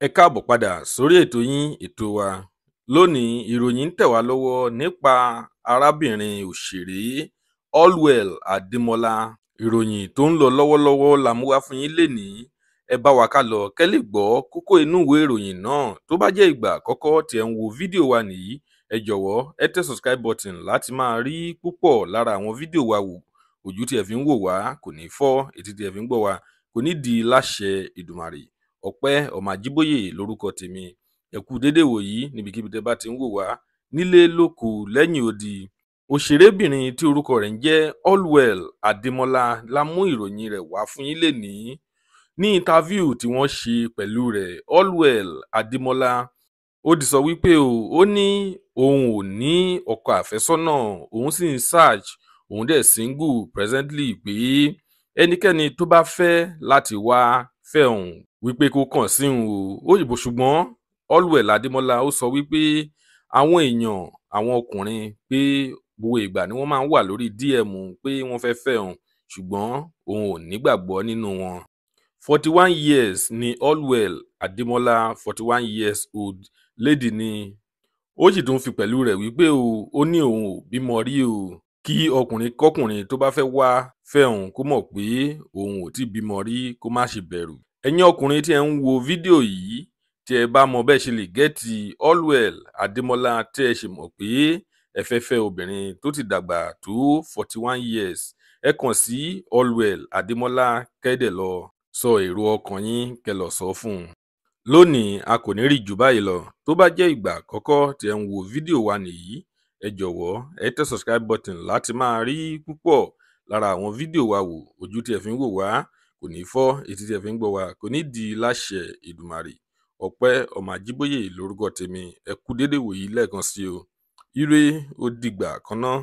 Ẹ káàbọ̀ padà sórí ètò yín ètò wa. Lónìí, ìròyìn ń tẹ̀ wá lọ́wọ́ nípa arábìnrin òṣèré Allwell Ademola. Ìròyìn tó ń lọ lọ́wọ́lọ́wọ́ la mú wá fún yín lénìí. Ẹ bá wa ká lọ kẹ́ lè gbọ́ kókó inú ìwé ìròyìn náà. Tó bá jẹ́ ìgbà àkọ́kọ́ tí ẹ ń wo fídíò wa nìyí, ẹ jọ̀wọ́ ẹ tẹ subscribe button láti máa rí púpọ̀ lára àwọn fídíò wa wò. Ojú tí ẹ fi ń wò wá kò ní fọ́, etí tí ẹ fi ń gbọ́ wa kò ní di láṣẹ Ìdùmarè. Ọpẹ́ Ọmọ Ajíbóyè lórúkọ tèmi. Ẹ kú dédé wòyí níbikíbi tẹ́ bá ti ń wò wá nílé lóko lẹ́yìn odi. Òṣèrébìnrin tí orúkọ rẹ̀ ń jẹ́ Allwell Ademola la mú ìròyìn rẹ̀ wá fún yín lénìí. Ní interview tí wọ́n ṣe pẹ̀lú rẹ̀, Allwell Ademola ó ti sọ wípé ó ní òun ò ní ọkọ àfẹ́sọ́nà, òun sì ń search, òun dẹ̀ single presently pé ẹnikẹ́ni tó bá fẹ́ láti wá fẹ́ òun wípé kó kàn sí òun ó yìnbó. Ṣùgbọ́n Allwell Ademola ó sọ wípé àwọn èèyàn, àwọn ọkùnrin pé gbogbo ìgbà ni wọ́n máa ń wà lórí DM pé wọ́n fẹ́ fẹ́ òun, ṣùgbọ́n òun ò nígbàgbọ́ nínú wọn. 41 years ni Allwell Ademola, 41 years old lady ni. Ó sì tún fi pẹ̀lú rẹ̀ wípé ó ní òun ò bímọ rí o. Kí ọkùnrin kọ́kùnrin tó bá fẹ́ wá fẹ́ òun kó mọ̀ pé òun ò tí bímọ rí, kó má ṣe bẹ̀rù. Ẹ̀yin ọkùnrin tí ẹ ń wo fídíò yìí, tí ẹ bá mọ bẹ́ẹ̀ ṣe lè gẹ́ẹ̀tì Allwell Ademola, tí ẹ ṣe mọ̀ pé ẹ fẹ́ fẹ́ obìnrin tó ti dàgbà tó 41 years, ẹ kàn sí Allwell Ademola kẹ́dẹ̀ lọ sọ èrò ọkàn yín kẹ́ lọ sọ fún un. Lónìí a kò ní rí jù báyìí lọ. Tó bá jẹ́ ìgbà àkọ́kọ́ tí ẹ ń wo fídíò wa nìyí, ẹ jọ̀wọ́ ẹ tẹ subscribe button láti máa rí púpọ̀ lára àwọn fídíò wa wò. Ojú tí ẹ fi ń wò wá kò ní fọ́, etí tí ẹ fi ń gbọ́ wa kò ní di láṣẹ Ìdùmarè. Ọpẹ́ Ọmọ Ajíbóyè lórúkọ tèmi. Ẹ kú dédé wòyí lẹ́ẹ̀kan sí o. Ire ó dìgbà kan náà.